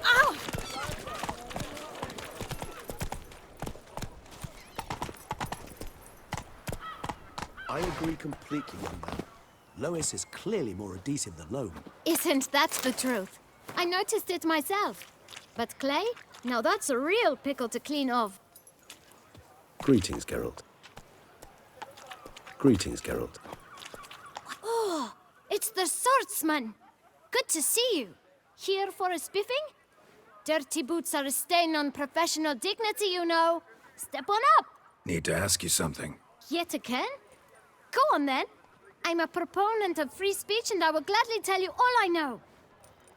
Ow! I agree completely, young man. Lois is clearly more adhesive than loam. Isn't that the truth? I noticed it myself. But clay? Now that's a real pickle to clean off. Greetings, Geralt. Greetings, Geralt. Oh, it's the swordsman. Good to see you. Here for a spiffing? Dirty boots are a stain on professional dignity, you know. Step on up. Need to ask you something. Yet again? Go on then. I'm a proponent of free speech and I will gladly tell you all I know.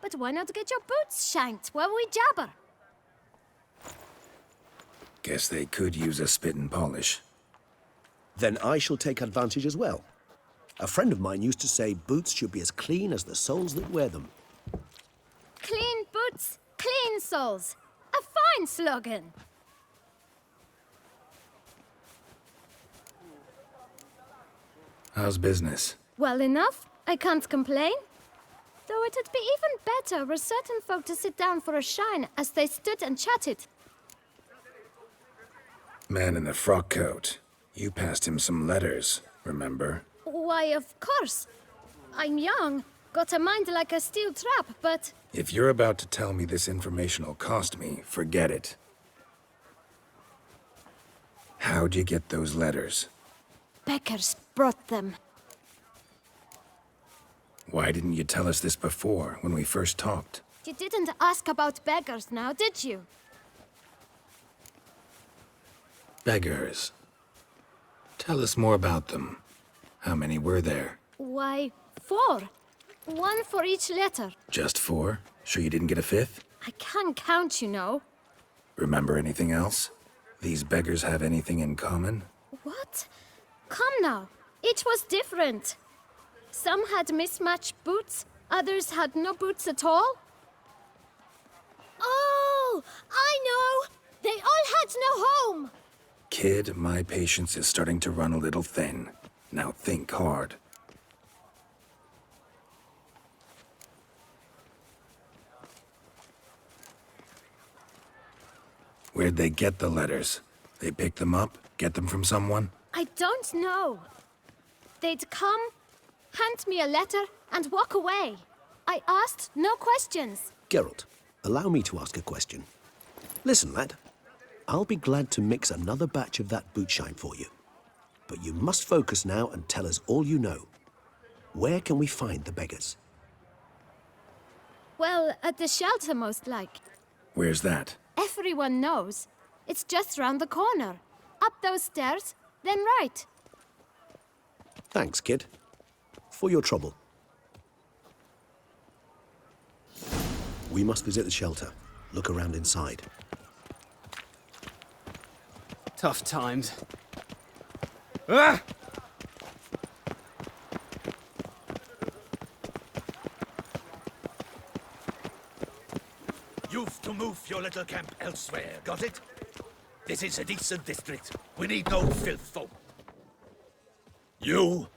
But why not get your boots shanked while we jabber? Guess they could use a spit and polish. Then I shall take advantage as well. A friend of mine used to say boots should be as clean as the soles that wear them. Clean boots, clean soles. A fine slogan. How's business? Well enough. I can't complain. Though it'd be even better were certain folk to sit down for a shine as they stood and chatted. Man in the frock coat. You passed him some letters, remember? Why, of course. I'm young, got a mind like a steel trap, but... If you're about to tell me this information will cost me, forget it. How'd you get those letters? Beggars brought them. Why didn't you tell us this before, when we first talked? You didn't ask about beggars now, did you? Beggars. Tell us more about them. How many were there? Why, 4. 1 for each letter. Just 4? Sure you didn't get a 5th? I can't count, you know. Remember anything else? These beggars have anything in common? What? Come now. Each was different. Some had mismatched boots, others had no boots at all. Oh, I know! They all had no home! Kid, my patience is starting to run a little thin. Now think hard. Where'd they get the letters? They pick them up? Get them from someone? I don't know. They'd come, hand me a letter, and walk away. I asked no questions. Geralt, allow me to ask a question. Listen, lad. I'll be glad to mix another batch of that boot shine for you. But you must focus now and tell us all you know. Where can we find the beggars? Well, at the shelter, most like. Where's that? Everyone knows. It's just round the corner. Up those stairs, then right. Thanks, kid. For your trouble. We must visit the shelter. Look around inside. Tough times. Ah! You've to move your little camp elsewhere, got it? This is a decent district. We need no filth folk. You?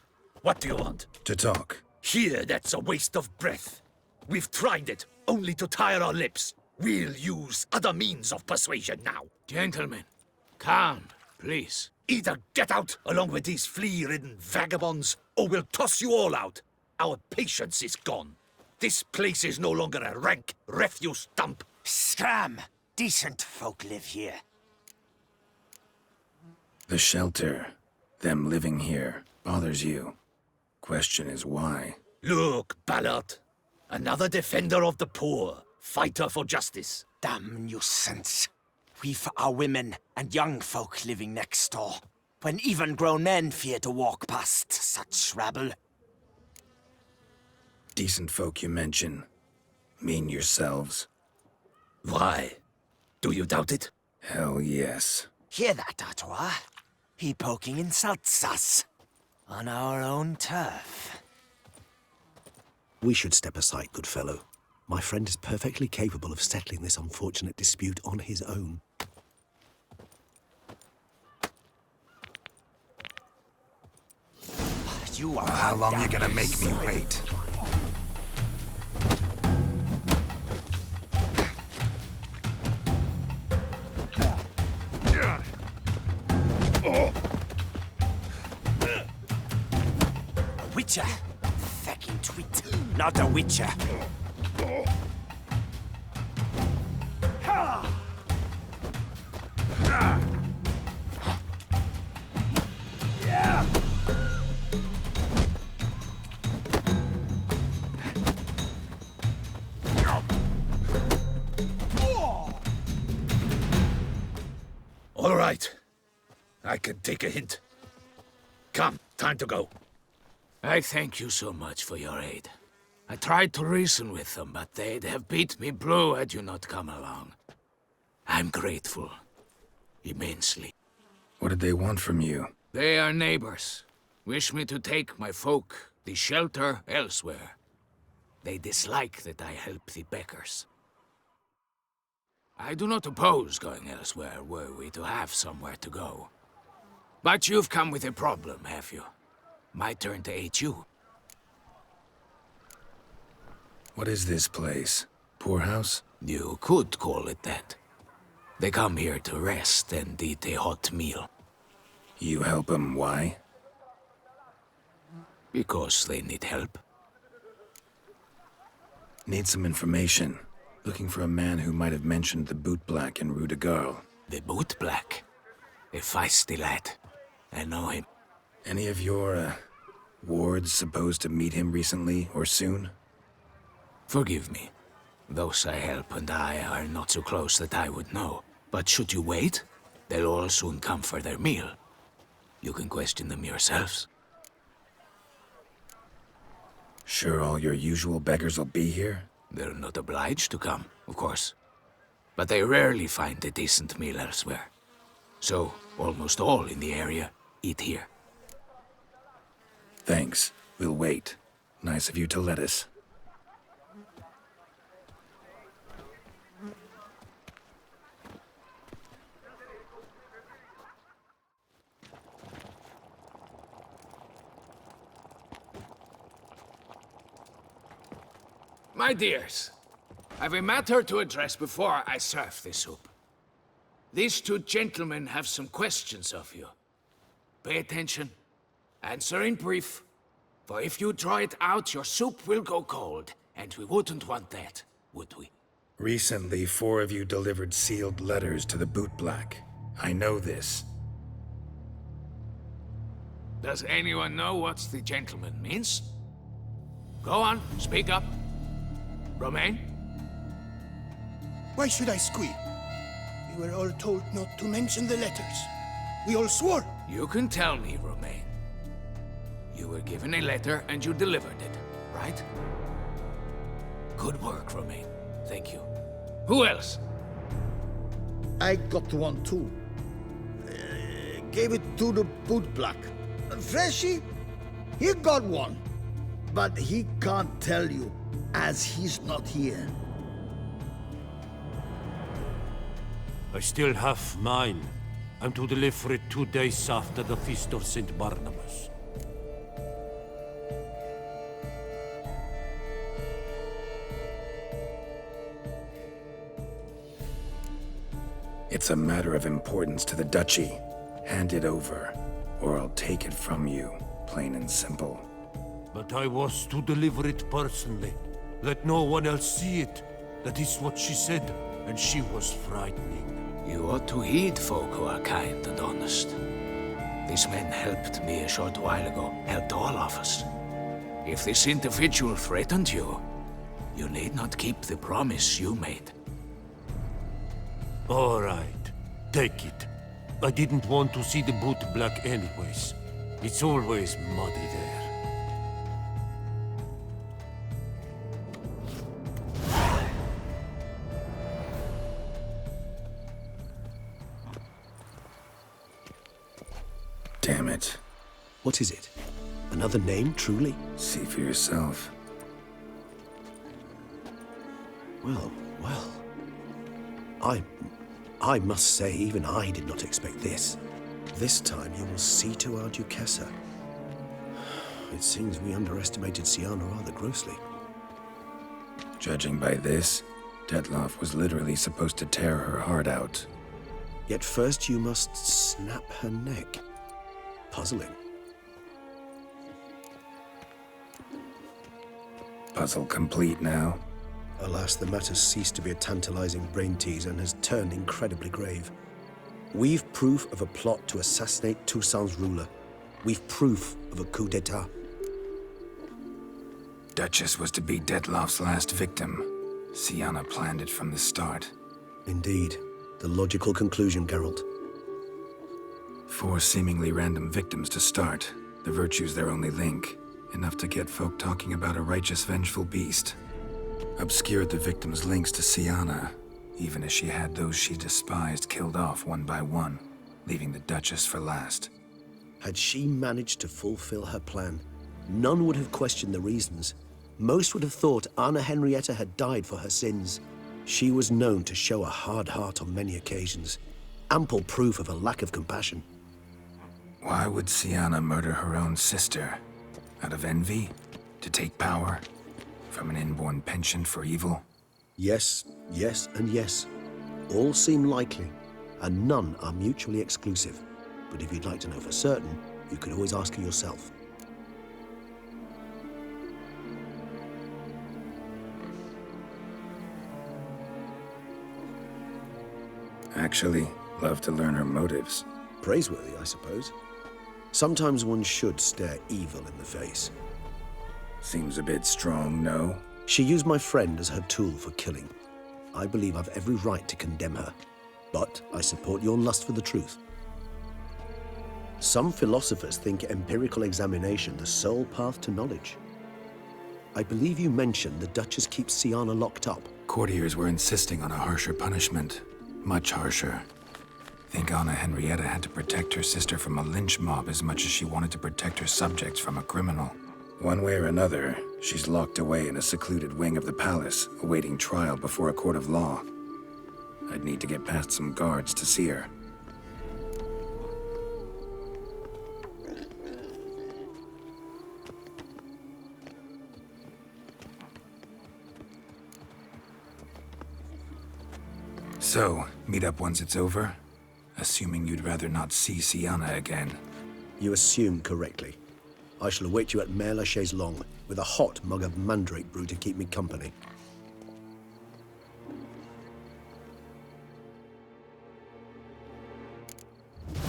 What do you want? To talk. Here, that's a waste of breath. We've tried it, only to tire our lips. We'll use other means of persuasion now. Gentlemen, calm, please. Either get out along with these flea-ridden vagabonds, or we'll toss you all out. Our patience is gone. This place is no longer a rank refuse dump. Scram! Decent folk live here. The shelter, them living here, bothers you. Question is why? Look, Ballard. Another defender of the poor. Fighter for justice. Damn nuisance. We've our women and young folk living next door, when even grown men fear to walk past such rabble. Decent folk you mention. Mean yourselves? Why? Do you doubt it? Hell yes. Hear that, Artois? He poking insults us. On our own turf. We should step aside, good fellow. My friend is perfectly capable of settling this unfortunate dispute on his own. You are How long you gonna make me wait? out a witcher. All right. I can take a hint. Come, time to go. I thank you so much for your aid. I tried to reason with them, but they'd have beat me blue had you not come along. I'm grateful. Immensely. What did they want from you? They are neighbors. Wish me to take my folk, the shelter, elsewhere. They dislike that I help the beggars. I do not oppose going elsewhere, were we to have somewhere to go. But you've come with a problem, have you? My turn to aid you. What is this place? Poorhouse? You could call it that. They come here to rest and eat a hot meal. You help them, why? Because they need help. Need some information. Looking for a man who might have mentioned the Boot Black in Rue de Garl. The Boot Black. A feisty lad. I know him. Any of your, wards supposed to meet him recently or soon? Forgive me. Those I help and I are not so close that I would know. But should you wait, they'll all soon come for their meal. You can question them yourselves. Sure all your usual beggars will be here? They're not obliged to come, of course. But they rarely find a decent meal elsewhere. So, almost all in the area eat here. Thanks. We'll wait. Nice of you to let us. My dears, I've a matter to address before I serve the soup. These two gentlemen have some questions of you. Pay attention. Answer in brief. For if you draw it out, your soup will go cold, and we wouldn't want that, would we? Recently, 4 of you delivered sealed letters to the Boot Black. I know this. Does anyone know what the gentleman means? Go on, speak up. Romain? Why should I squeal? We were all told not to mention the letters. We all swore. You can tell me, Romain. You were given a letter and you delivered it, right? Good work, Romain. Thank you. Who else? I got one too. Gave it to the Boot Black. Freshy, he got one. But he can't tell you, as he's not here. I still have mine. I'm to deliver it 2 days after the Feast of St. Barnabas. It's a matter of importance to the Duchy. Hand it over, or I'll take it from you, plain and simple. But I was to deliver it personally. Let no one else see it. That is what she said, and she was frightening. You ought to heed folk who are kind and honest. These men helped me a short while ago, helped all of us. If this individual threatened you, you need not keep the promise you made. All right, take it. I didn't want to see the Boot Black anyways. It's always muddy there. Damn it. What is it? Another name, truly? See for yourself. Well, well. I must say, even I did not expect this. This time you will see to our Duquesa. It seems we underestimated Syanna rather grossly. Judging by this, Detloff was literally supposed to tear her heart out. Yet first you must snap her neck. Puzzling. Puzzle complete now? Alas, the matter's ceased to be a tantalizing brain tease and has turned incredibly grave. We've proof of a plot to assassinate Toussaint's ruler. We've proof of a coup d'etat. Duchess was to be Dettlaff's last victim. Syanna planned it from the start. Indeed. The logical conclusion, Geralt. 4 seemingly random victims to start. The virtue's their only link. Enough to get folk talking about a righteous, vengeful beast. Obscured the victims' links to Syanna, even as she had those she despised killed off one by one, leaving the Duchess for last. Had she managed to fulfill her plan, none would have questioned the reasons. Most would have thought Anna Henrietta had died for her sins. She was known to show a hard heart on many occasions. Ample proof of a lack of compassion. Why would Syanna murder her own sister? Out of envy? To take power? From an inborn penchant for evil? Yes, yes, and yes. All seem likely, and none are mutually exclusive. But if you'd like to know for certain, you could always ask her yourself. Actually, love to learn her motives. Praiseworthy, I suppose. Sometimes one should stare evil in the face. Seems a bit strong, no? She used my friend as her tool for killing. I believe I've every right to condemn her. But I support your lust for the truth. Some philosophers think empirical examination the sole path to knowledge. I believe you mentioned the Duchess keeps Syanna locked up. Courtiers were insisting on a harsher punishment. Much harsher. Think Anna Henrietta had to protect her sister from a lynch mob as much as she wanted to protect her subjects from a criminal. One way or another, she's locked away in a secluded wing of the palace, awaiting trial before a court of law. I'd need to get past some guards to see her. So, meet up once it's over? Assuming you'd rather not see Syanna again. You assume correctly. I shall await you at Mare la Chaise-Longue with a hot mug of mandrake brew to keep me company.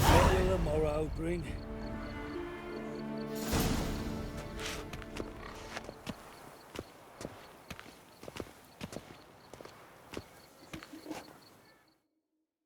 What will the morrow bring?